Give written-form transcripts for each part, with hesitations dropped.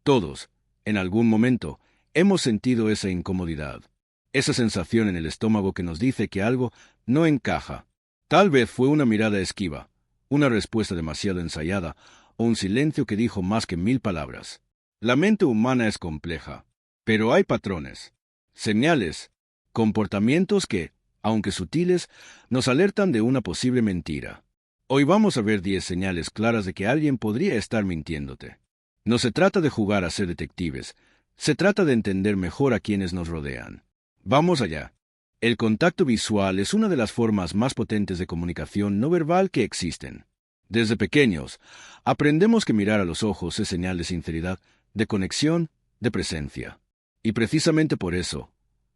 Todos, en algún momento, hemos sentido esa incomodidad, esa sensación en el estómago que nos dice que algo no encaja. Tal vez fue una mirada esquiva, una respuesta demasiado ensayada, o un silencio que dijo más que 1000 palabras. La mente humana es compleja, pero hay patrones, señales, comportamientos que, aunque sutiles, nos alertan de una posible mentira. Hoy vamos a ver 10 señales claras de que alguien podría estar mintiéndote. No se trata de jugar a ser detectives, se trata de entender mejor a quienes nos rodean. Vamos allá. El contacto visual es una de las formas más potentes de comunicación no verbal que existen. Desde pequeños, aprendemos que mirar a los ojos es señal de sinceridad, de conexión, de presencia. Y precisamente por eso,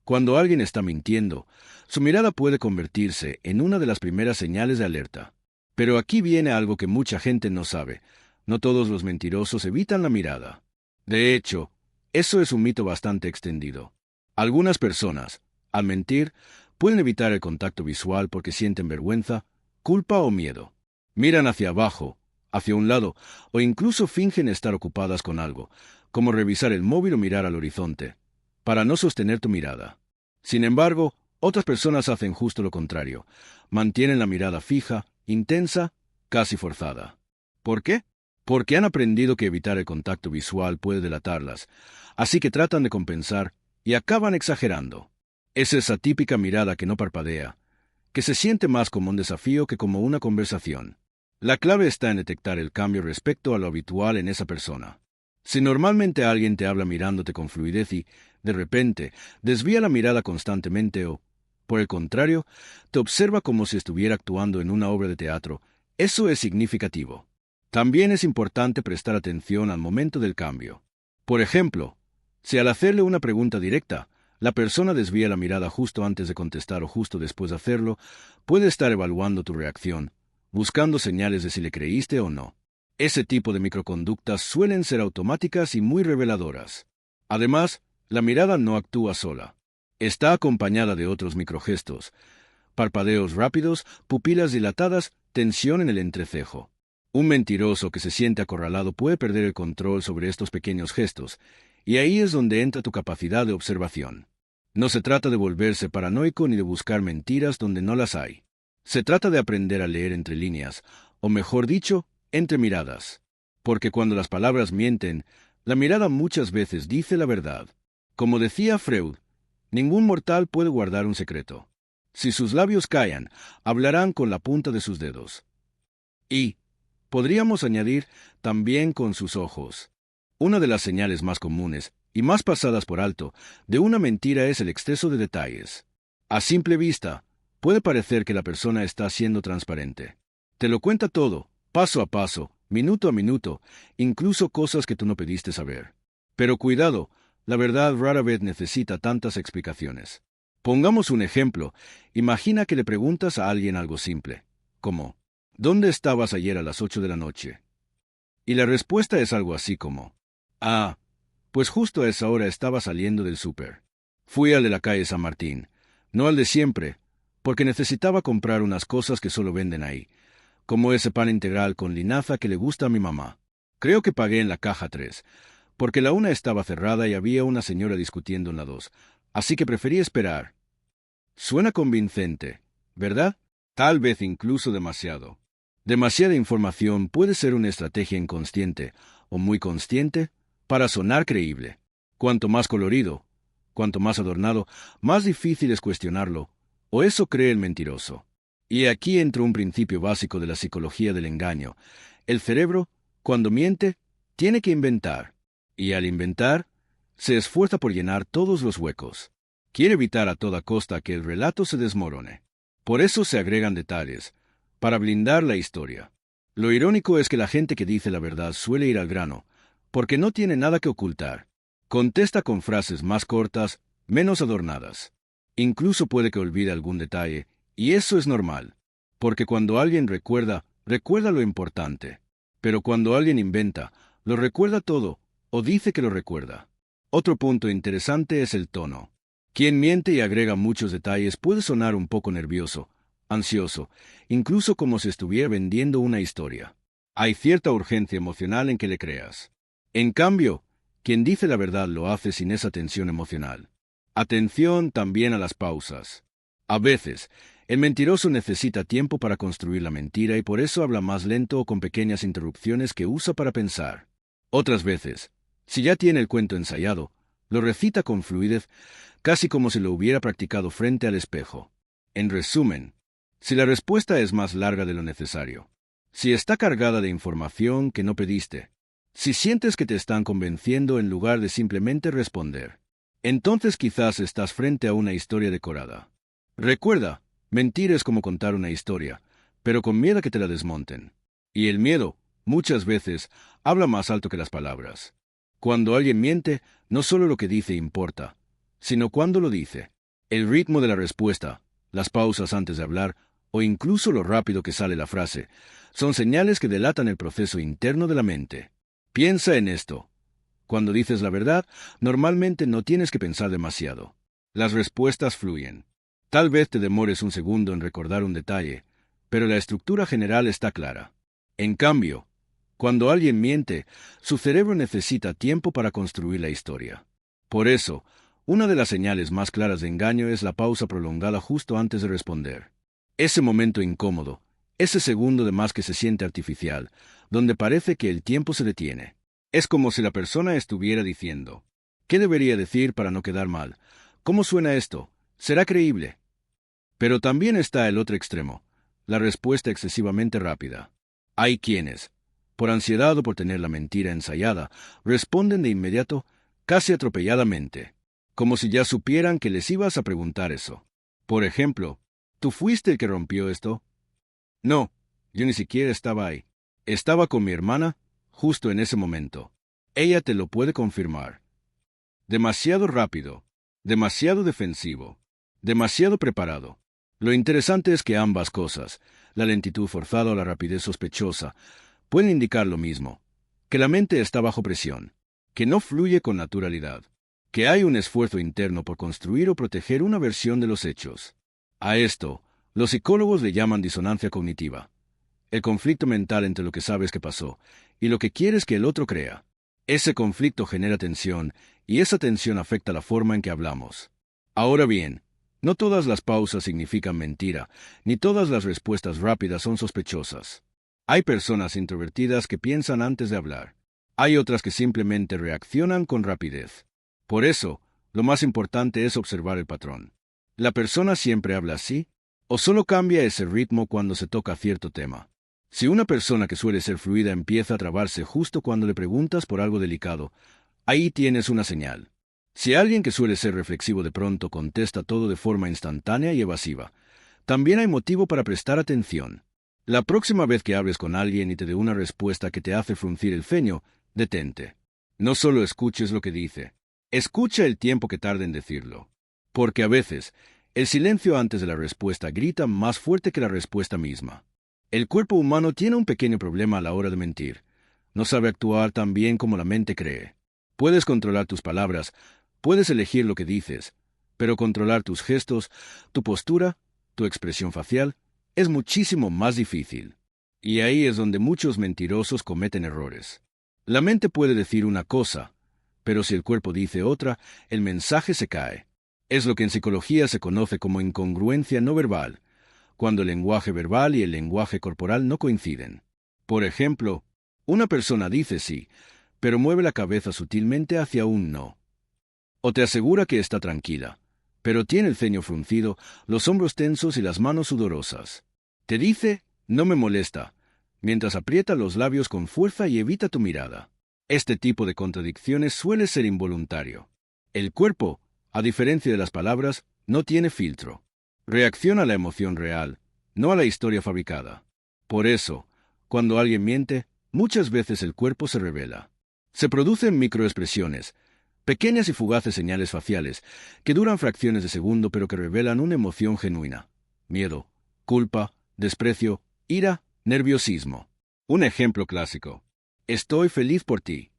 cuando alguien está mintiendo, su mirada puede convertirse en una de las primeras señales de alerta. Pero aquí viene algo que mucha gente no sabe. No todos los mentirosos evitan la mirada. De hecho, eso es un mito bastante extendido. Algunas personas, al mentir, pueden evitar el contacto visual porque sienten vergüenza, culpa o miedo. Miran hacia abajo, hacia un lado, o incluso fingen estar ocupadas con algo, como revisar el móvil o mirar al horizonte, para no sostener tu mirada. Sin embargo, otras personas hacen justo lo contrario. Mantienen la mirada fija, intensa, casi forzada. ¿Por qué? Porque han aprendido que evitar el contacto visual puede delatarlas, así que tratan de compensar y acaban exagerando. Es esa típica mirada que no parpadea, que se siente más como un desafío que como una conversación. La clave está en detectar el cambio respecto a lo habitual en esa persona. Si normalmente alguien te habla mirándote con fluidez y, de repente, desvía la mirada constantemente o, por el contrario, te observa como si estuviera actuando en una obra de teatro, eso es significativo. También es importante prestar atención al momento del cambio. Por ejemplo, si al hacerle una pregunta directa, la persona desvía la mirada justo antes de contestar o justo después de hacerlo, puede estar evaluando tu reacción, buscando señales de si le creíste o no. Ese tipo de microconductas suelen ser automáticas y muy reveladoras. Además, la mirada no actúa sola. Está acompañada de otros microgestos, parpadeos rápidos, pupilas dilatadas, tensión en el entrecejo. Un mentiroso que se siente acorralado puede perder el control sobre estos pequeños gestos, y ahí es donde entra tu capacidad de observación. No se trata de volverse paranoico ni de buscar mentiras donde no las hay. Se trata de aprender a leer entre líneas, o mejor dicho, entre miradas. Porque cuando las palabras mienten, la mirada muchas veces dice la verdad. Como decía Freud, ningún mortal puede guardar un secreto. Si sus labios callan, hablarán con la punta de sus dedos. Y, podríamos añadir, también con sus ojos. Una de las señales más comunes, y más pasadas por alto, de una mentira es el exceso de detalles. A simple vista, puede parecer que la persona está siendo transparente. Te lo cuenta todo, paso a paso, minuto a minuto, incluso cosas que tú no pediste saber. Pero cuidado, la verdad rara vez necesita tantas explicaciones. Pongamos un ejemplo. Imagina que le preguntas a alguien algo simple, como, ¿dónde estabas ayer a las 8 de la noche? Y la respuesta es algo así como, ah, pues justo a esa hora estaba saliendo del súper. Fui al de la calle San Martín, no al de siempre, porque necesitaba comprar unas cosas que solo venden ahí, como ese pan integral con linaza que le gusta a mi mamá. Creo que pagué en la caja 3, porque la una estaba cerrada y había una señora discutiendo en la 2, así que preferí esperar. Suena convincente, ¿verdad? Tal vez incluso demasiado. Demasiada información puede ser una estrategia inconsciente, o muy consciente, para sonar creíble. Cuanto más colorido, cuanto más adornado, más difícil es cuestionarlo, o eso cree el mentiroso. Y aquí entra un principio básico de la psicología del engaño. El cerebro, cuando miente, tiene que inventar. Y al inventar, se esfuerza por llenar todos los huecos. Quiere evitar a toda costa que el relato se desmorone. Por eso se agregan detalles, para blindar la historia. Lo irónico es que la gente que dice la verdad suele ir al grano, porque no tiene nada que ocultar. Contesta con frases más cortas, menos adornadas. Incluso puede que olvide algún detalle, y eso es normal, porque cuando alguien recuerda, recuerda lo importante. Pero cuando alguien inventa, lo recuerda todo, o dice que lo recuerda. Otro punto interesante es el tono. Quien miente y agrega muchos detalles puede sonar un poco nervioso, ansioso, incluso como si estuviera vendiendo una historia. Hay cierta urgencia emocional en que le creas. En cambio, Quien dice la verdad lo hace sin esa tensión emocional. Atención también a las pausas. A veces, el mentiroso necesita tiempo para construir la mentira y por eso habla más lento o con pequeñas interrupciones que usa para pensar. Otras veces, si ya tiene el cuento ensayado, lo recita con fluidez, casi como si lo hubiera practicado frente al espejo. En resumen, si la respuesta es más larga de lo necesario, si está cargada de información que no pediste, si sientes que te están convenciendo en lugar de simplemente responder, entonces quizás estás frente a una historia decorada. Recuerda, mentir es como contar una historia, pero con miedo a que te la desmonten. Y el miedo, muchas veces, habla más alto que las palabras. Cuando alguien miente, no solo lo que dice importa, sino cuándo lo dice. El ritmo de la respuesta, las pausas antes de hablar, o incluso lo rápido que sale la frase, son señales que delatan el proceso interno de la mente. Piensa en esto. Cuando dices la verdad, normalmente no tienes que pensar demasiado. Las respuestas fluyen. Tal vez te demores un segundo en recordar un detalle, pero la estructura general está clara. En cambio, cuando alguien miente, su cerebro necesita tiempo para construir la historia. Por eso, una de las señales más claras de engaño es la pausa prolongada justo antes de responder. Ese momento incómodo, ese segundo de más que se siente artificial, donde parece que el tiempo se detiene. Es como si la persona estuviera diciendo, ¿qué debería decir para no quedar mal? ¿Cómo suena esto? ¿Será creíble? Pero también está el otro extremo, la respuesta excesivamente rápida. Hay quienes, por ansiedad o por tener la mentira ensayada, responden de inmediato, casi atropelladamente, como si ya supieran que les ibas a preguntar eso. Por ejemplo, ¿tú fuiste el que rompió esto? No, yo ni siquiera estaba ahí. Estaba con mi hermana, justo en ese momento. Ella te lo puede confirmar. Demasiado rápido, demasiado defensivo, demasiado preparado. Lo interesante es que ambas cosas, la lentitud forzada o la rapidez sospechosa, pueden indicar lo mismo, que la mente está bajo presión, que no fluye con naturalidad, que hay un esfuerzo interno por construir o proteger una versión de los hechos. A esto, los psicólogos le llaman disonancia cognitiva, el conflicto mental entre lo que sabes que pasó y lo que quieres que el otro crea. Ese conflicto genera tensión y esa tensión afecta la forma en que hablamos. Ahora bien, no todas las pausas significan mentira, ni todas las respuestas rápidas son sospechosas. Hay personas introvertidas que piensan antes de hablar. Hay otras que simplemente reaccionan con rapidez. Por eso, lo más importante es observar el patrón. ¿La persona siempre habla así? ¿O solo cambia ese ritmo cuando se toca cierto tema? Si una persona que suele ser fluida empieza a trabarse justo cuando le preguntas por algo delicado, ahí tienes una señal. Si alguien que suele ser reflexivo de pronto contesta todo de forma instantánea y evasiva, también hay motivo para prestar atención. La próxima vez que hables con alguien y te dé una respuesta que te hace fruncir el ceño, detente. No solo escuches lo que dice, escucha el tiempo que tarda en decirlo. Porque a veces, el silencio antes de la respuesta grita más fuerte que la respuesta misma. El cuerpo humano tiene un pequeño problema a la hora de mentir. No sabe actuar tan bien como la mente cree. Puedes controlar tus palabras, puedes elegir lo que dices, pero controlar tus gestos, tu postura, tu expresión facial, es muchísimo más difícil. Y ahí es donde muchos mentirosos cometen errores. La mente puede decir una cosa, pero si el cuerpo dice otra, el mensaje se cae. Es lo que en psicología se conoce como incongruencia no verbal, cuando el lenguaje verbal y el lenguaje corporal no coinciden. Por ejemplo, una persona dice sí, pero mueve la cabeza sutilmente hacia un no. O te asegura que está tranquila, pero tiene el ceño fruncido, los hombros tensos y las manos sudorosas. Te dice, no me molesta, mientras aprieta los labios con fuerza y evita tu mirada. Este tipo de contradicciones suele ser involuntario. El cuerpo, a diferencia de las palabras, no tiene filtro. Reacciona a la emoción real, no a la historia fabricada. Por eso, cuando alguien miente, muchas veces el cuerpo se revela. Se producen microexpresiones, pequeñas y fugaces señales faciales, que duran fracciones de segundo pero que revelan una emoción genuina. Miedo, culpa, desprecio, ira, nerviosismo. Un ejemplo clásico. Estoy feliz por ti.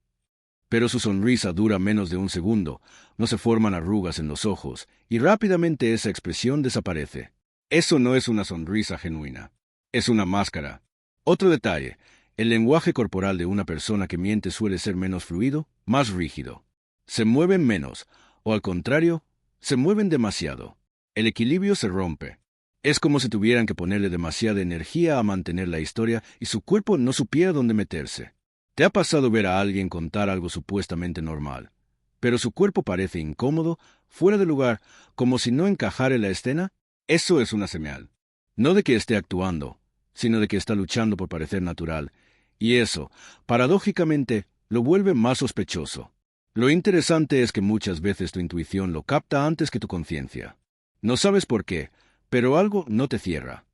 Pero su sonrisa dura menos de un segundo, no se forman arrugas en los ojos, y rápidamente esa expresión desaparece. Eso no es una sonrisa genuina. Es una máscara. Otro detalle. El lenguaje corporal de una persona que miente suele ser menos fluido, más rígido. Se mueven menos, o al contrario, se mueven demasiado. El equilibrio se rompe. Es como si tuvieran que ponerle demasiada energía a mantener la historia y su cuerpo no supiera dónde meterse. ¿Te ha pasado ver a alguien contar algo supuestamente normal, pero su cuerpo parece incómodo, fuera de lugar, como si no encajara en la escena? Eso es una señal. No de que esté actuando, sino de que está luchando por parecer natural, y eso, paradójicamente, lo vuelve más sospechoso. Lo interesante es que muchas veces tu intuición lo capta antes que tu conciencia. No sabes por qué, pero algo no te cierra.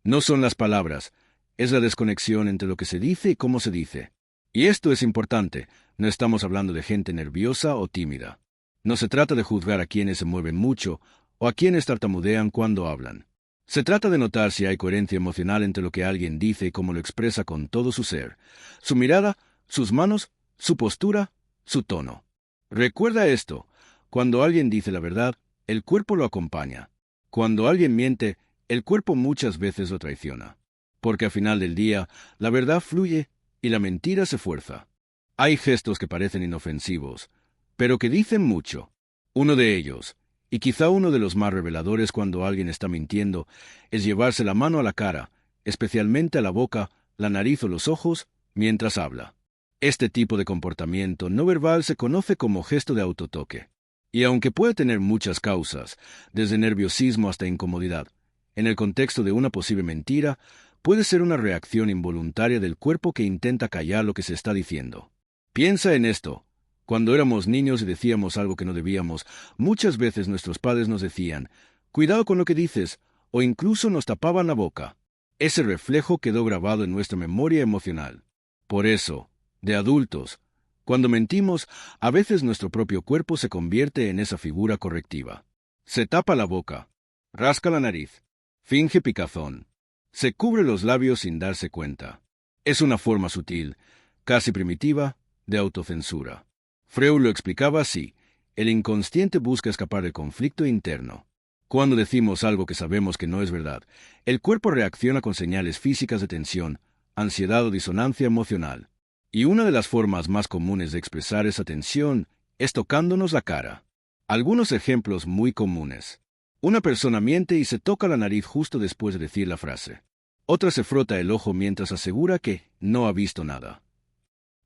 No son las palabras, es la desconexión entre lo que se dice y cómo se dice. Y esto es importante, no estamos hablando de gente nerviosa o tímida. No se trata de juzgar a quienes se mueven mucho o a quienes tartamudean cuando hablan. Se trata de notar si hay coherencia emocional entre lo que alguien dice y cómo lo expresa con todo su ser, su mirada, sus manos, su postura, su tono. Recuerda esto, cuando alguien dice la verdad, el cuerpo lo acompaña. Cuando alguien miente, el cuerpo muchas veces lo traiciona. Porque al final del día, la verdad fluye y la mentira se fuerza. Hay gestos que parecen inofensivos, pero que dicen mucho. Uno de ellos, y quizá uno de los más reveladores cuando alguien está mintiendo, es llevarse la mano a la cara, especialmente a la boca, la nariz o los ojos, mientras habla. Este tipo de comportamiento no verbal se conoce como gesto de autotoque. Y aunque puede tener muchas causas, desde nerviosismo hasta incomodidad, en el contexto de una posible mentira, puede ser una reacción involuntaria del cuerpo que intenta callar lo que se está diciendo. Piensa en esto. Cuando éramos niños y decíamos algo que no debíamos, muchas veces nuestros padres nos decían, «Cuidado con lo que dices», o incluso nos tapaban la boca. Ese reflejo quedó grabado en nuestra memoria emocional. Por eso, de adultos, cuando mentimos, a veces nuestro propio cuerpo se convierte en esa figura correctiva. Se tapa la boca, rasca la nariz, finge picazón, se cubre los labios sin darse cuenta. Es una forma sutil, casi primitiva, de autocensura. Freud lo explicaba así: el inconsciente busca escapar del conflicto interno. Cuando decimos algo que sabemos que no es verdad, el cuerpo reacciona con señales físicas de tensión, ansiedad o disonancia emocional. Y una de las formas más comunes de expresar esa tensión es tocándonos la cara. Algunos ejemplos muy comunes. Una persona miente y se toca la nariz justo después de decir la frase. Otra se frota el ojo mientras asegura que no ha visto nada.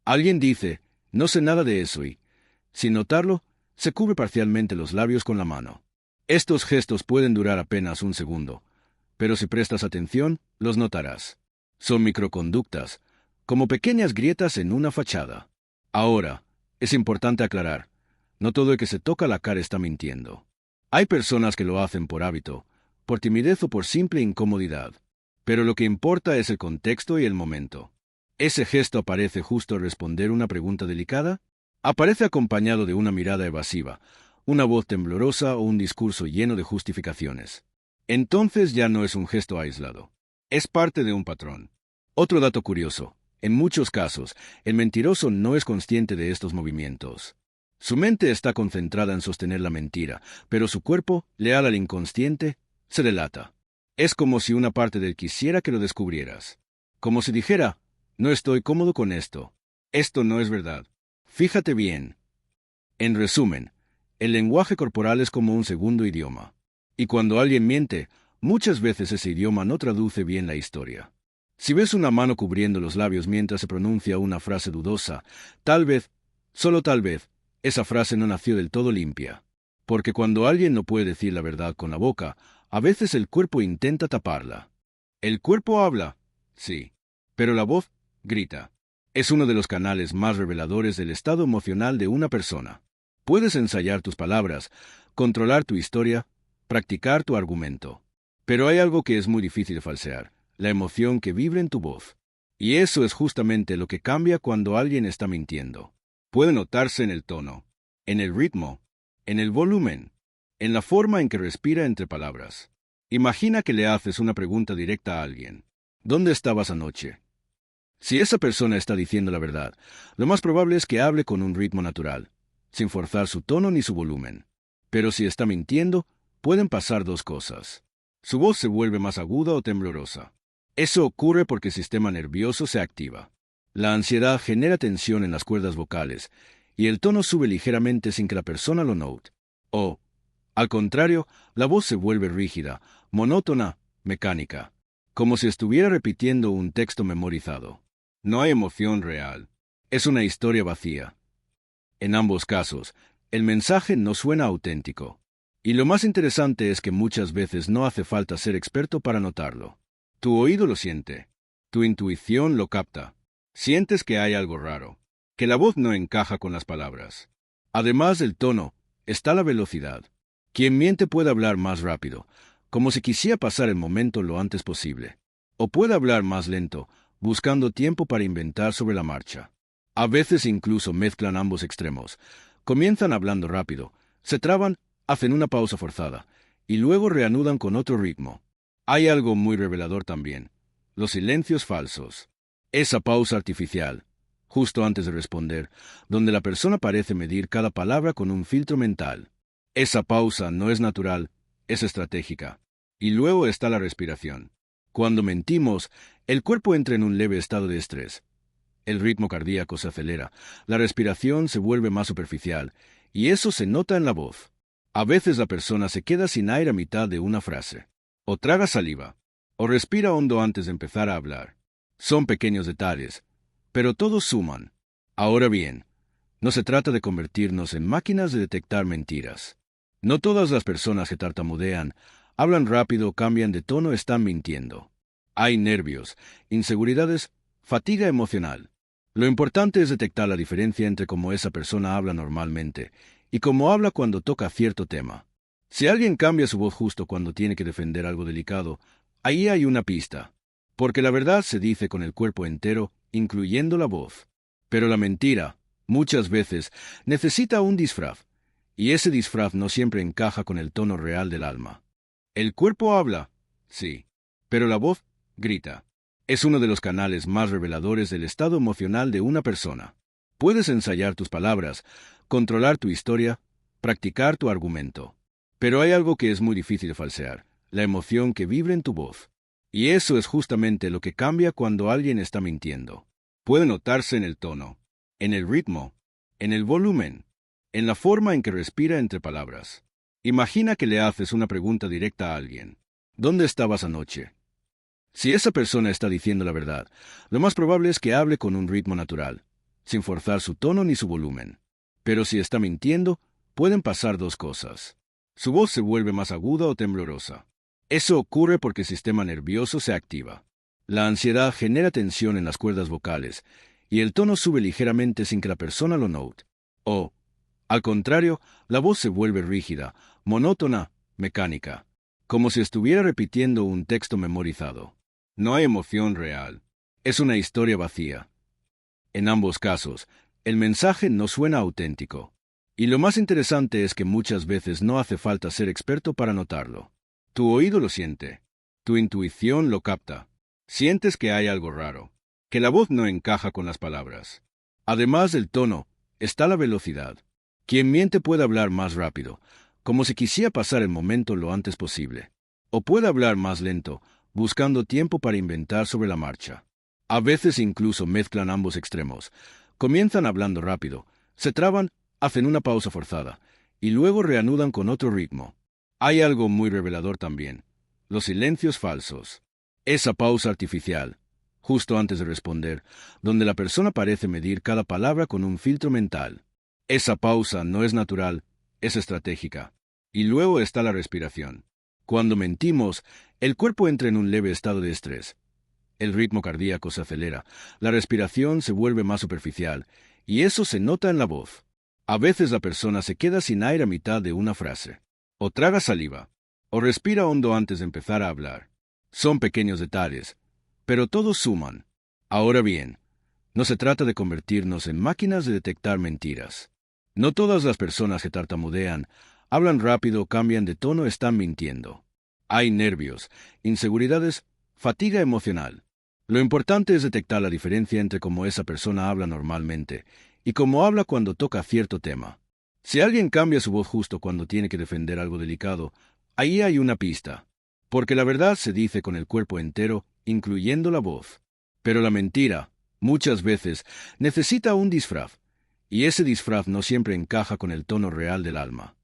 Alguien dice, no sé nada de eso y, sin notarlo, se cubre parcialmente los labios con la mano. Estos gestos pueden durar apenas un segundo, pero si prestas atención, los notarás. Son microconductas, como pequeñas grietas en una fachada. Ahora, es importante aclarar, no todo el que se toca la cara está mintiendo. Hay personas que lo hacen por hábito, por timidez o por simple incomodidad. Pero lo que importa es el contexto y el momento. ¿Ese gesto aparece justo al responder una pregunta delicada? ¿Aparece acompañado de una mirada evasiva, una voz temblorosa o un discurso lleno de justificaciones? Entonces ya no es un gesto aislado. Es parte de un patrón. Otro dato curioso. En muchos casos, el mentiroso no es consciente de estos movimientos. Su mente está concentrada en sostener la mentira, pero su cuerpo, leal al inconsciente, se delata. Es como si una parte de él quisiera que lo descubrieras. Como si dijera, no estoy cómodo con esto. Esto no es verdad. Fíjate bien. En resumen, el lenguaje corporal es como un segundo idioma. Y cuando alguien miente, muchas veces ese idioma no traduce bien la historia. Si ves una mano cubriendo los labios mientras se pronuncia una frase dudosa, tal vez, solo tal vez, esa frase no nació del todo limpia. Porque cuando alguien no puede decir la verdad con la boca, a veces el cuerpo intenta taparla. El cuerpo habla, sí, pero la voz grita. Es uno de los canales más reveladores del estado emocional de una persona. Puedes ensayar tus palabras, controlar tu historia, practicar tu argumento. Pero hay algo que es muy difícil de falsear: la emoción que vibra en tu voz. Y eso es justamente lo que cambia cuando alguien está mintiendo. Puede notarse en el tono, en el ritmo, en el volumen, en la forma en que respira entre palabras. Imagina que le haces una pregunta directa a alguien. ¿Dónde estabas anoche? Si esa persona está diciendo la verdad, lo más probable es que hable con un ritmo natural, sin forzar su tono ni su volumen. Pero si está mintiendo, pueden pasar dos cosas. Su voz se vuelve más aguda o temblorosa. Eso ocurre porque el sistema nervioso se activa. La ansiedad genera tensión en las cuerdas vocales, y el tono sube ligeramente sin que la persona lo note. O, al contrario, la voz se vuelve rígida, monótona, mecánica, como si estuviera repitiendo un texto memorizado. No hay emoción real. Es una historia vacía. En ambos casos, el mensaje no suena auténtico. Y lo más interesante es que muchas veces no hace falta ser experto para notarlo. Tu oído lo siente. Tu intuición lo capta. Sientes que hay algo raro, que la voz no encaja con las palabras. Además del tono, está la velocidad. Quien miente puede hablar más rápido, como si quisiera pasar el momento lo antes posible. O puede hablar más lento, buscando tiempo para inventar sobre la marcha. A veces incluso mezclan ambos extremos. Comienzan hablando rápido, se traban, hacen una pausa forzada, y luego reanudan con otro ritmo. Hay algo muy revelador también: los silencios falsos. Esa pausa artificial, justo antes de responder, donde la persona parece medir cada palabra con un filtro mental. Esa pausa no es natural, es estratégica. Y luego está la respiración. Cuando mentimos, el cuerpo entra en un leve estado de estrés. El ritmo cardíaco se acelera, la respiración se vuelve más superficial, y eso se nota en la voz. A veces la persona se queda sin aire a mitad de una frase, o traga saliva, o respira hondo antes de empezar a hablar. Son pequeños detalles, pero todos suman. Ahora bien, no se trata de convertirnos en máquinas de detectar mentiras. No todas las personas que tartamudean, hablan rápido o cambian de tono están mintiendo. Hay nervios, inseguridades, fatiga emocional. Lo importante es detectar la diferencia entre cómo esa persona habla normalmente y cómo habla cuando toca cierto tema. Si alguien cambia su voz justo cuando tiene que defender algo delicado, ahí hay una pista. Porque la verdad se dice con el cuerpo entero, incluyendo la voz. Pero la mentira, muchas veces, necesita un disfraz, y ese disfraz no siempre encaja con el tono real del alma. El cuerpo habla, sí, pero la voz grita. Es uno de los canales más reveladores del estado emocional de una persona. Puedes ensayar tus palabras, controlar tu historia, practicar tu argumento. Pero hay algo que es muy difícil de falsear: la emoción que vibra en tu voz. Y eso es justamente lo que cambia cuando alguien está mintiendo. Puede notarse en el tono, en el ritmo, en el volumen, en la forma en que respira entre palabras. Imagina que le haces una pregunta directa a alguien. ¿Dónde estabas anoche? Si esa persona está diciendo la verdad, lo más probable es que hable con un ritmo natural, sin forzar su tono ni su volumen. Pero si está mintiendo, pueden pasar dos cosas. Su voz se vuelve más aguda o temblorosa. Eso ocurre porque el sistema nervioso se activa. La ansiedad genera tensión en las cuerdas vocales, y el tono sube ligeramente sin que la persona lo note. O, al contrario, la voz se vuelve rígida, monótona, mecánica, como si estuviera repitiendo un texto memorizado. No hay emoción real. Es una historia vacía. En ambos casos, el mensaje no suena auténtico. Y lo más interesante es que muchas veces no hace falta ser experto para notarlo. Tu oído lo siente. Tu intuición lo capta. Sientes que hay algo raro, que la voz no encaja con las palabras. Además del tono, está la velocidad. Quien miente puede hablar más rápido, como si quisiera pasar el momento lo antes posible. O puede hablar más lento, buscando tiempo para inventar sobre la marcha. A veces incluso mezclan ambos extremos. Comienzan hablando rápido, se traban, hacen una pausa forzada, y luego reanudan con otro ritmo. Hay algo muy revelador también: los silencios falsos. Esa pausa artificial, justo antes de responder, donde la persona parece medir cada palabra con un filtro mental. Esa pausa no es natural, es estratégica. Y luego está la respiración. Cuando mentimos, el cuerpo entra en un leve estado de estrés. El ritmo cardíaco se acelera, la respiración se vuelve más superficial, y eso se nota en la voz. A veces la persona se queda sin aire a mitad de una frase, o traga saliva, o respira hondo antes de empezar a hablar. Son pequeños detalles, pero todos suman. Ahora bien, no se trata de convertirnos en máquinas de detectar mentiras. No todas las personas que tartamudean, hablan rápido o cambian de tono están mintiendo. Hay nervios, inseguridades, fatiga emocional. Lo importante es detectar la diferencia entre cómo esa persona habla normalmente y cómo habla cuando toca cierto tema. Si alguien cambia su voz justo cuando tiene que defender algo delicado, ahí hay una pista. Porque la verdad se dice con el cuerpo entero, incluyendo la voz. Pero la mentira, muchas veces, necesita un disfraz, y ese disfraz no siempre encaja con el tono real del alma.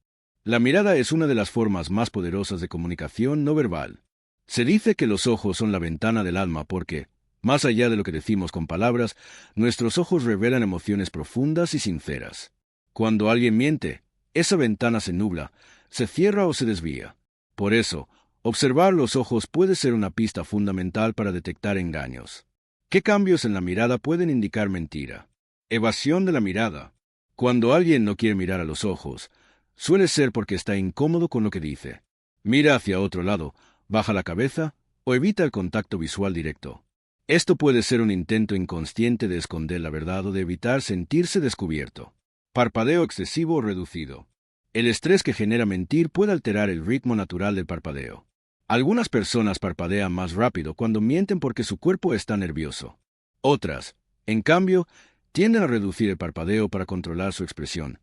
La mirada es una de las formas más poderosas de comunicación no verbal. Se dice que los ojos son la ventana del alma porque, más allá de lo que decimos con palabras, nuestros ojos revelan emociones profundas y sinceras. Cuando alguien miente, esa ventana se nubla, se cierra o se desvía. Por eso, observar los ojos puede ser una pista fundamental para detectar engaños. ¿Qué cambios en la mirada pueden indicar mentira? Evasión de la mirada. Cuando alguien no quiere mirar a los ojos, suele ser porque está incómodo con lo que dice. Mira hacia otro lado, baja la cabeza o evita el contacto visual directo. Esto puede ser un intento inconsciente de esconder la verdad o de evitar sentirse descubierto. Parpadeo excesivo o reducido. El estrés que genera mentir puede alterar el ritmo natural del parpadeo. Algunas personas parpadean más rápido cuando mienten porque su cuerpo está nervioso. Otras, en cambio, tienden a reducir el parpadeo para controlar su expresión,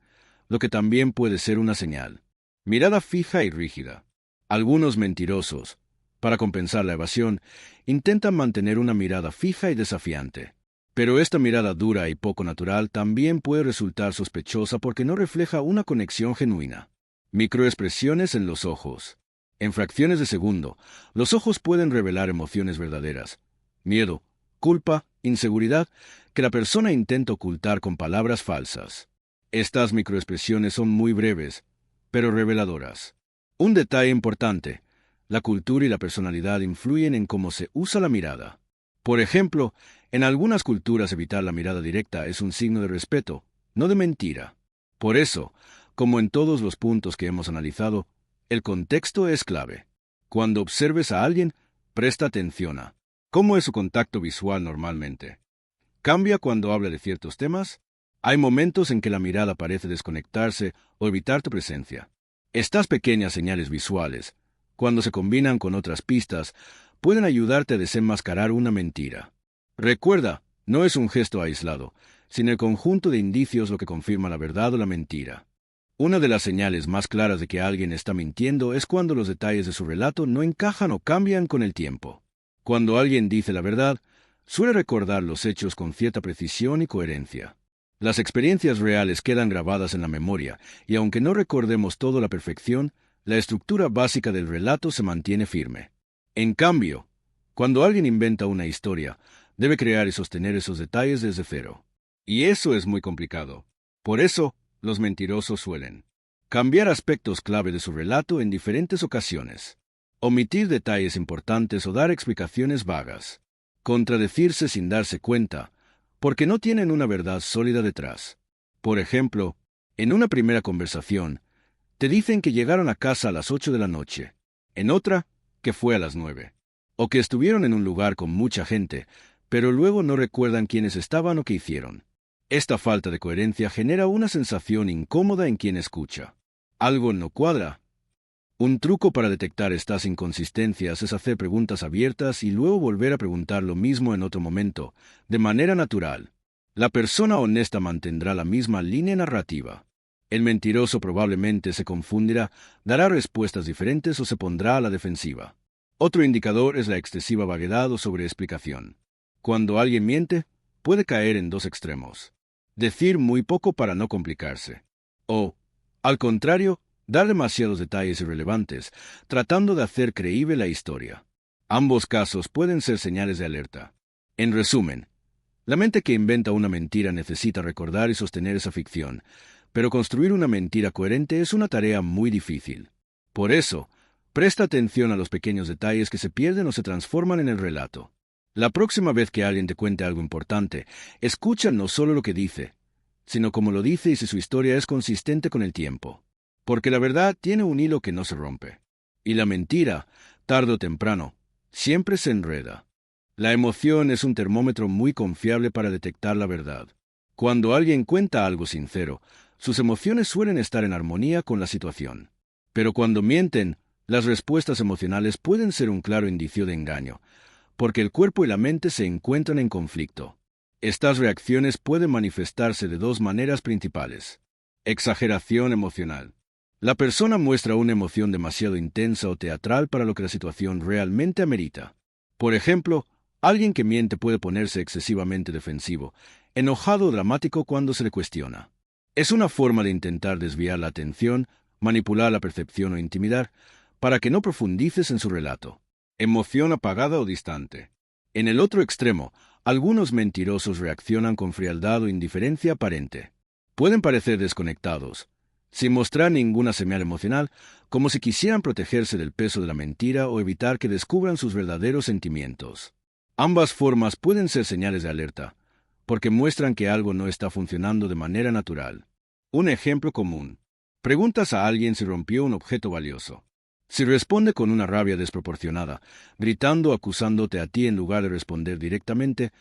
lo que también puede ser una señal. Mirada fija y rígida. Algunos mentirosos, para compensar la evasión, intentan mantener una mirada fija y desafiante. Pero esta mirada dura y poco natural también puede resultar sospechosa porque no refleja una conexión genuina. Microexpresiones en los ojos. En fracciones de segundo, los ojos pueden revelar emociones verdaderas. Miedo, culpa, inseguridad, que la persona intenta ocultar con palabras falsas. Estas microexpresiones son muy breves, pero reveladoras. Un detalle importante: la cultura y la personalidad influyen en cómo se usa la mirada. Por ejemplo, en algunas culturas evitar la mirada directa es un signo de respeto, no de mentira. Por eso, como en todos los puntos que hemos analizado, el contexto es clave. Cuando observes a alguien, presta atención a cómo es su contacto visual normalmente. ¿Cambia cuando habla de ciertos temas? Hay momentos en que la mirada parece desconectarse o evitar tu presencia. Estas pequeñas señales visuales, cuando se combinan con otras pistas, pueden ayudarte a desenmascarar una mentira. Recuerda, no es un gesto aislado, sino el conjunto de indicios lo que confirma la verdad o la mentira. Una de las señales más claras de que alguien está mintiendo es cuando los detalles de su relato no encajan o cambian con el tiempo. Cuando alguien dice la verdad, suele recordar los hechos con cierta precisión y coherencia. Las experiencias reales quedan grabadas en la memoria, y aunque no recordemos todo a la perfección, la estructura básica del relato se mantiene firme. En cambio, cuando alguien inventa una historia, debe crear y sostener esos detalles desde cero. Y eso es muy complicado. Por eso, los mentirosos suelen cambiar aspectos clave de su relato en diferentes ocasiones, omitir detalles importantes o dar explicaciones vagas, contradecirse sin darse cuenta, porque no tienen una verdad sólida detrás. Por ejemplo, en una primera conversación, te dicen que llegaron a casa a las 8 de la noche, en otra, que fue a las 9, o que estuvieron en un lugar con mucha gente, pero luego no recuerdan quiénes estaban o qué hicieron. Esta falta de coherencia genera una sensación incómoda en quien escucha. Algo no cuadra. Un truco para detectar estas inconsistencias es hacer preguntas abiertas y luego volver a preguntar lo mismo en otro momento, de manera natural. La persona honesta mantendrá la misma línea narrativa. El mentiroso probablemente se confundirá, dará respuestas diferentes o se pondrá a la defensiva. Otro indicador es la excesiva vaguedad o sobreexplicación. Cuando alguien miente, puede caer en dos extremos: decir muy poco para no complicarse, o, al contrario, dar demasiados detalles irrelevantes, tratando de hacer creíble la historia. Ambos casos pueden ser señales de alerta. En resumen, la mente que inventa una mentira necesita recordar y sostener esa ficción, pero construir una mentira coherente es una tarea muy difícil. Por eso, presta atención a los pequeños detalles que se pierden o se transforman en el relato. La próxima vez que alguien te cuente algo importante, escucha no solo lo que dice, sino cómo lo dice y si su historia es consistente con el tiempo. Porque la verdad tiene un hilo que no se rompe. Y la mentira, tarde o temprano, siempre se enreda. La emoción es un termómetro muy confiable para detectar la verdad. Cuando alguien cuenta algo sincero, sus emociones suelen estar en armonía con la situación. Pero cuando mienten, las respuestas emocionales pueden ser un claro indicio de engaño, porque el cuerpo y la mente se encuentran en conflicto. Estas reacciones pueden manifestarse de dos maneras principales. Exageración emocional. La persona muestra una emoción demasiado intensa o teatral para lo que la situación realmente amerita. Por ejemplo, alguien que miente puede ponerse excesivamente defensivo, enojado o dramático cuando se le cuestiona. Es una forma de intentar desviar la atención, manipular la percepción o intimidar, para que no profundices en su relato. Emoción apagada o distante. En el otro extremo, algunos mentirosos reaccionan con frialdad o indiferencia aparente. Pueden parecer desconectados, sin mostrar ninguna señal emocional, como si quisieran protegerse del peso de la mentira o evitar que descubran sus verdaderos sentimientos. Ambas formas pueden ser señales de alerta, porque muestran que algo no está funcionando de manera natural. Un ejemplo común. Preguntas a alguien si rompió un objeto valioso. Si responde con una rabia desproporcionada, gritando o acusándote a ti en lugar de responder directamente,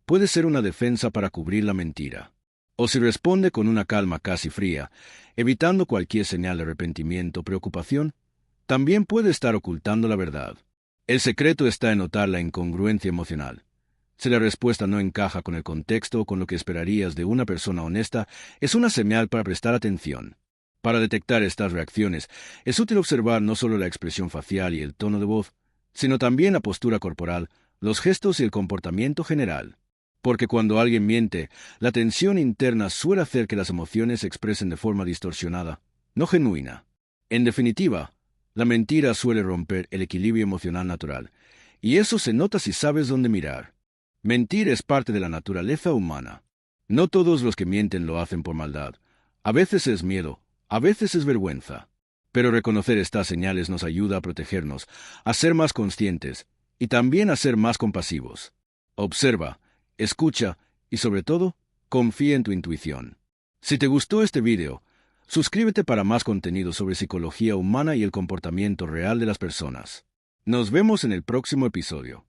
puede ser una defensa para cubrir la mentira. O si responde con una calma casi fría, evitando cualquier señal de arrepentimiento o preocupación, también puede estar ocultando la verdad. El secreto está en notar la incongruencia emocional. Si la respuesta no encaja con el contexto o con lo que esperarías de una persona honesta, es una señal para prestar atención. Para detectar estas reacciones, es útil observar no solo la expresión facial y el tono de voz, sino también la postura corporal, los gestos y el comportamiento general. Porque cuando alguien miente, la tensión interna suele hacer que las emociones se expresen de forma distorsionada, no genuina. En definitiva, la mentira suele romper el equilibrio emocional natural, y eso se nota si sabes dónde mirar. Mentir es parte de la naturaleza humana. No todos los que mienten lo hacen por maldad. A veces es miedo, a veces es vergüenza. Pero reconocer estas señales nos ayuda a protegernos, a ser más conscientes y también a ser más compasivos. Observa, escucha y sobre todo, confía en tu intuición. Si te gustó este video, suscríbete para más contenido sobre psicología humana y el comportamiento real de las personas. Nos vemos en el próximo episodio.